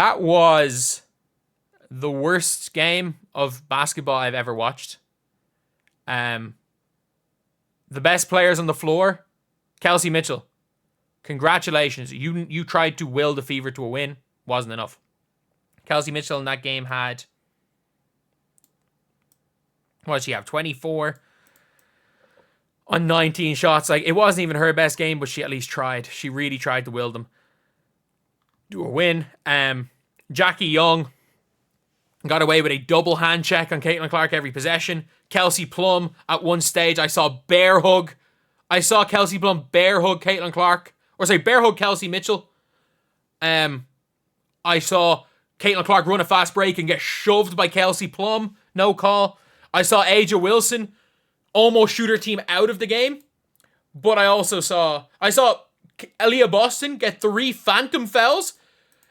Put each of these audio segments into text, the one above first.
That was the worst game of basketball I've ever watched. The best players on the floor, Kelsey Mitchell. Congratulations. You tried to will the Fever to a win. Wasn't enough. Kelsey Mitchell in that game had... What did she have? 24 on 19 shots. Like, it wasn't even her best game, but she at least tried. She really tried to will them to a win. Jackie Young got away with a double hand check on Caitlin Clark every possession. Kelsey Plum, at one stage, I saw bear hug. I saw Kelsey Plum bear hug Caitlin Clark. Or say, bear hug Kelsey Mitchell. I saw Caitlin Clark run a fast break and get shoved by Kelsey Plum. No call. I saw Aja Wilson almost shoot her team out of the game. But I saw Aaliyah Boston get 3 phantom fouls.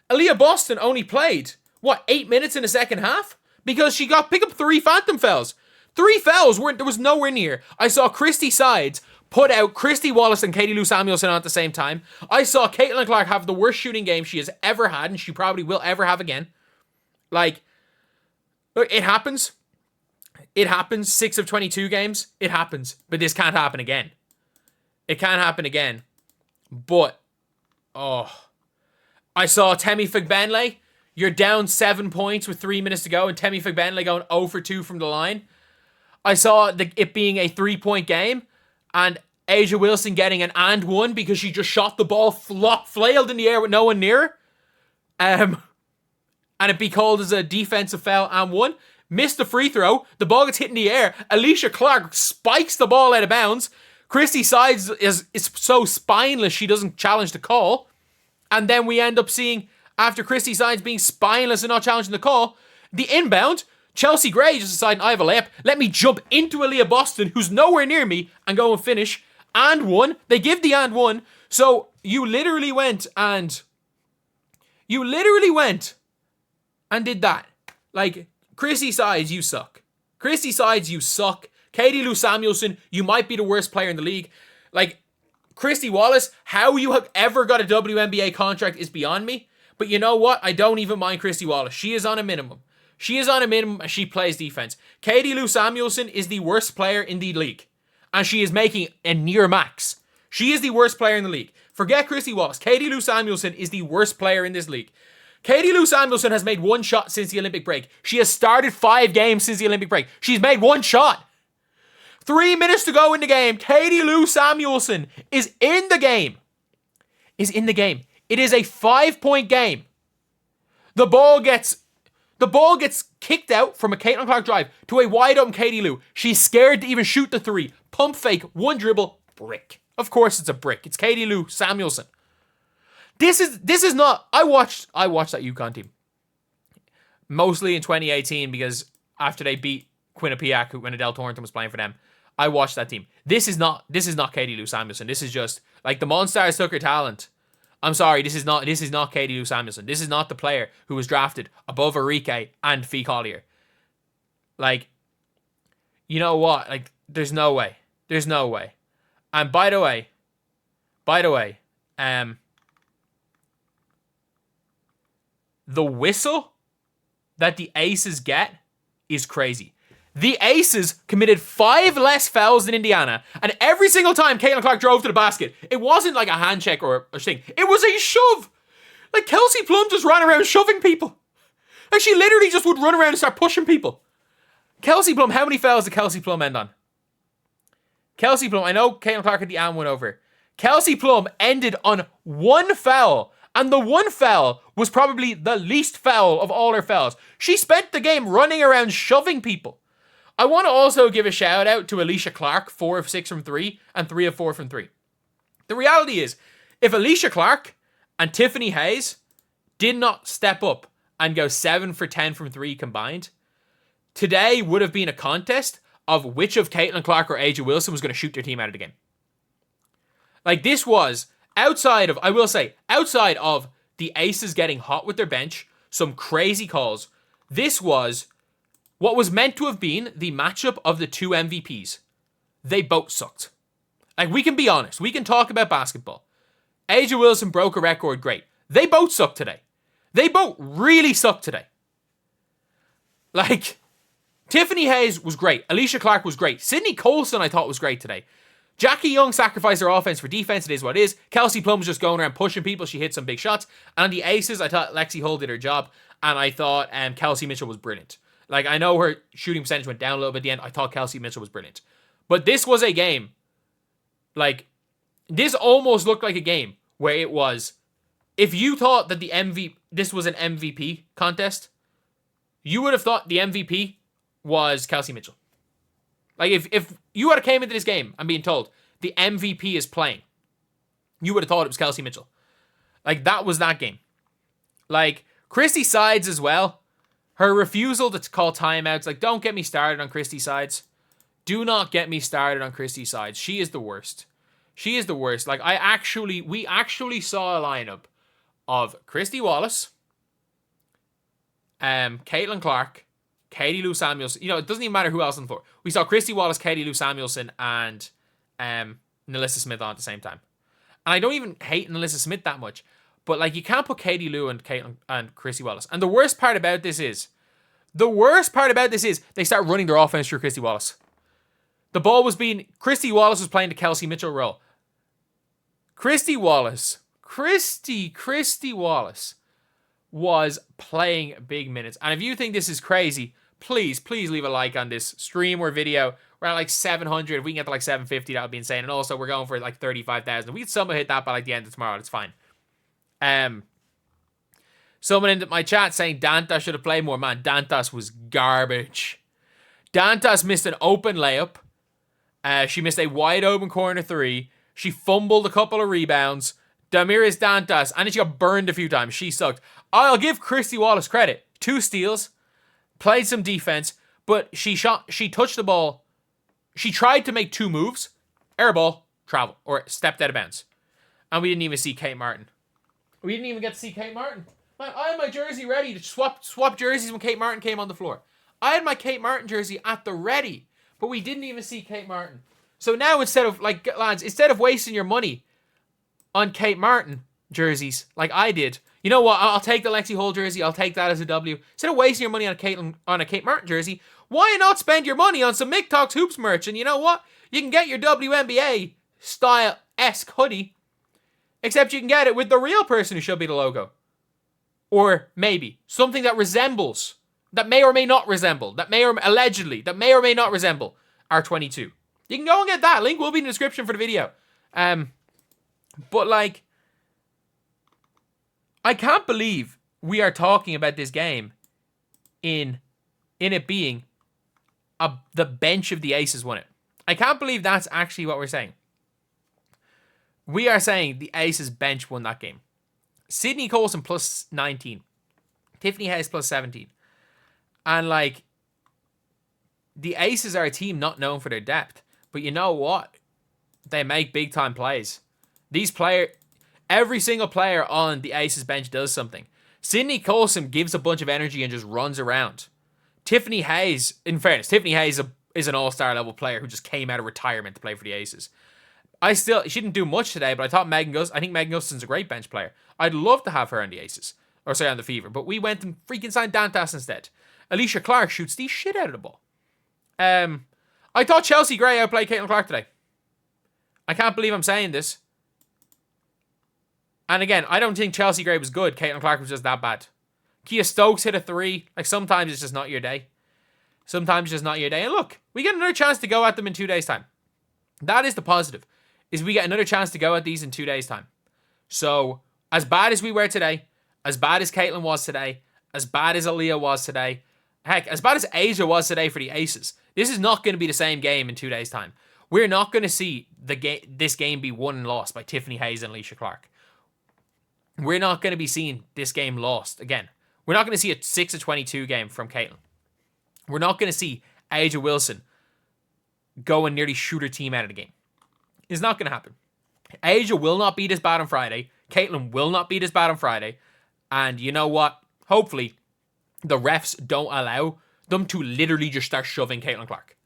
Aaliyah Boston only played, 8 minutes in the second half? Because she got pick up 3 phantom fouls. 3 fouls, there was nowhere near. I saw Christy Sides put out Christy Wallace and Katie Lou Samuelson at the same time. I saw Caitlin Clark have the worst shooting game she has ever had, and she probably will ever have again. Like, look, it happens. It happens. 6 of 22 games. It happens. But this can't happen again. It can't happen again. But, I saw Temi Fagbenle. You're down 7 points with 3 minutes to go, and Temi Fagbenle going 0 for 2 from the line. I saw it being a 3-point game, and Aja Wilson getting an and one because she just shot the ball flailed in the air with no one near her. And it be called as a defensive foul and one. Missed the free throw. The ball gets hit in the air. Alicia Clark spikes the ball out of bounds. Christy Sides is so spineless she doesn't challenge the call. And then we end up seeing, after Christy Sides being spineless and not challenging the call, the inbound, Chelsea Gray just deciding, I have a layup. Let me jump into Aaliyah Boston, who's nowhere near me, and go and finish. And one. They give the and one. So you literally went and did that. Like, Christy Sides, you suck. Christy Sides, you suck. Katie Lou Samuelson, you might be the worst player in the league. Like, Christy Wallace, how you have ever got a WNBA contract is beyond me. But you know what? I don't even mind Christy Wallace. She is on a minimum. She is on a minimum and she plays defense. Katie Lou Samuelson is the worst player in the league. And she is making a near max. She is the worst player in the league. Forget Christy Wallace. Katie Lou Samuelson is the worst player in this league. Katie Lou Samuelson has made 1 shot since the Olympic break. She has started 5 games since the Olympic break. She's made 1 shot. 3 minutes to go in the game. Katie Lou Samuelson is in the game. It is a 5-point game. The ball gets kicked out from a Caitlin Clark drive to a wide open Katie Lou. She's scared to even shoot the 3. Pump fake, 1 dribble, brick. Of course it's a brick. It's Katie Lou Samuelson. This is not... I watched that UConn team. Mostly in 2018 because after they beat Quinnipiac when Adele Thornton was playing for them, I watched that team. This is not Katie Lou Samuelson. This is just like the Monstars took her talent. I'm sorry, this is not Katie Lou Samuelson. This is not the player who was drafted above Arike and Fee Collier. Like, you know what? Like, there's no way. There's no way. And by the way, the whistle that the Aces get is crazy. The Aces committed 5 less fouls than Indiana, and every single time Caitlin Clark drove to the basket, it wasn't like a hand check or a thing. It was a shove. Like, Kelsey Plum just ran around shoving people. Like, she literally just would run around and start pushing people. Kelsey Plum, how many fouls did Kelsey Plum end on? Kelsey Plum, I know Caitlin Clark had the and one over. Kelsey Plum ended on 1 foul. And the 1 foul was probably the least foul of all her fouls. She spent the game running around shoving people. I want to also give a shout out to Alicia Clark, 4 of 6 from 3 and 3 of 4 from 3. The reality is, if Alicia Clark and Tiffany Hayes did not step up and go 7 for 10 from 3 combined, today would have been a contest of which of Caitlin Clark or Aja Wilson was going to shoot their team out of the game. Like, this was... outside of the Aces getting hot with their bench, some crazy calls, this was what was meant to have been the matchup of the 2 MVPs. They both sucked. Like, we can be honest. We can talk about basketball. Aja Wilson broke a record, great. They both sucked today. They both really sucked today. Like, Tiffany Hayes was great. Alicia Clark was great. Sydney Colson, I thought, was great today. Jackie Young sacrificed her offense for defense. It is what it is. Kelsey Plum was just going around pushing people. She hit some big shots. And on the aces, I thought Lexi Hull did her job. And I thought Kelsey Mitchell was brilliant. Like, I know her shooting percentage went down a little bit at the end. I thought Kelsey Mitchell was brilliant. But this was a game. Like, this almost looked like a game where it was, if you thought that this was an MVP contest, you would have thought the MVP was Kelsey Mitchell. Like, if you would have came into this game and being told the MVP is playing, you would have thought it was Kelsey Mitchell. Like, that was that game. Like, Christy Sides as well. Her refusal to call timeouts. Like, don't get me started on Christy Sides. Do not get me started on Christy Sides. She is the worst. She is the worst. Like, we actually saw a lineup of Christy Wallace, Caitlin Clark, Katie Lou Samuelson. You know, it doesn't even matter who else on the floor. We saw Christy Wallace, Katie Lou Samuelson, and Nalissa Smith on at the same time. And I don't even hate Nalissa Smith that much. But, like, you can't put Katie Lou and Caitlin and Christy Wallace. And the worst part about this is they start running their offense through Christy Wallace. The ball was Christy Wallace was playing the Kelsey Mitchell role. Christy Wallace was playing big minutes. And if you think this is crazy, please leave a like on this stream or video. We're at like 700. If we can get to like 750, that would be insane. And also, we're going for like 35,000. If we can somehow hit that by like the end of tomorrow, that's fine. Someone in my chat saying Dantas should have played more. Man, Dantas was garbage. Dantas missed an open layup. She missed a wide open corner three. She fumbled a couple of rebounds. Damiris Dantas, and then she got burned a few times. She sucked. I'll give Christy Wallace credit. 2 steals, played some defense, but she touched the ball. She tried to make 2 moves. Air ball, travel, or stepped out of bounds. And we didn't even see Kate Martin. We didn't even get to see Kate Martin. Man, I had my jersey ready to swap jerseys when Kate Martin came on the floor. I had my Kate Martin jersey at the ready, but we didn't even see Kate Martin. So now instead of wasting your money on Kate Martin jerseys like I did, you know what? I'll take the Lexi Hull jersey. I'll take that as a W. Instead of wasting your money on a Kate Martin jersey, why not spend your money on some Mick Talks Hoops merch? And you know what? You can get your WNBA style-esque hoodie, except you can get it with the real person who should be the logo. Or maybe something that resembles, that may or may not resemble, that may or may not resemble R22. You can go and get that. Link will be in the description for the video. But like, I can't believe we are talking about this game in it being the bench of the Aces won it. I can't believe that's actually what we're saying. We are saying the Aces bench won that game. Sydney Colson plus 19. Tiffany Hayes plus 17. And like, the Aces are a team not known for their depth. But you know what? They make big time plays. Every single player on the Aces bench does something. Sydney Colson gives a bunch of energy and just runs around. Tiffany Hayes, in fairness, Tiffany Hayes is an all-star level player who just came out of retirement to play for the Aces. She didn't do much today, but I think Megan Gustin's a great bench player. I'd love to have her on the Aces. Or sorry, on the Fever. But we went and freaking signed Dantas instead. Alicia Clark shoots the shit out of the ball. I thought Chelsea Gray outplayed Caitlin Clark today. I can't believe I'm saying this. And again, I don't think Chelsea Gray was good. Caitlin Clark was just that bad. Kia Stokes hit a 3. Like, sometimes it's just not your day. Sometimes it's just not your day. And look, we get another chance to go at them in 2 days' time. That is the positive. Is we get another chance to go at these in 2 days' time. So, as bad as we were today, as bad as Caitlin was today, as bad as Aaliyah was today, heck, as bad as Asia was today for the Aces, this is not going to be the same game in 2 days' time. We're not going to see this game be won and lost by Tiffany Hayes and Alicia Clark. We're not going to be seeing this game lost again. We're not going to see a 6-22 game from Caitlin. We're not going to see Asia Wilson go and nearly shoot her team out of the game. It's not going to happen. Asia will not be this bad on Friday. Caitlin will not be this bad on Friday. And you know what? Hopefully, the refs don't allow them to literally just start shoving Caitlin Clark.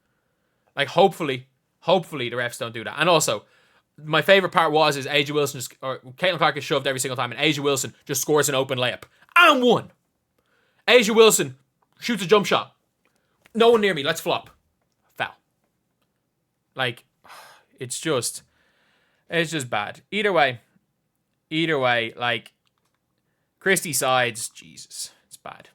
Like, hopefully the refs don't do that. And also, my favorite part is Asia Wilson or Caitlin Clark is shoved every single time, and Asia Wilson just scores an open layup. And one. Asia Wilson shoots a jump shot. No one near me. Let's flop. Foul. Like, it's just bad. Either way, like, Christie sides, Jesus, it's bad.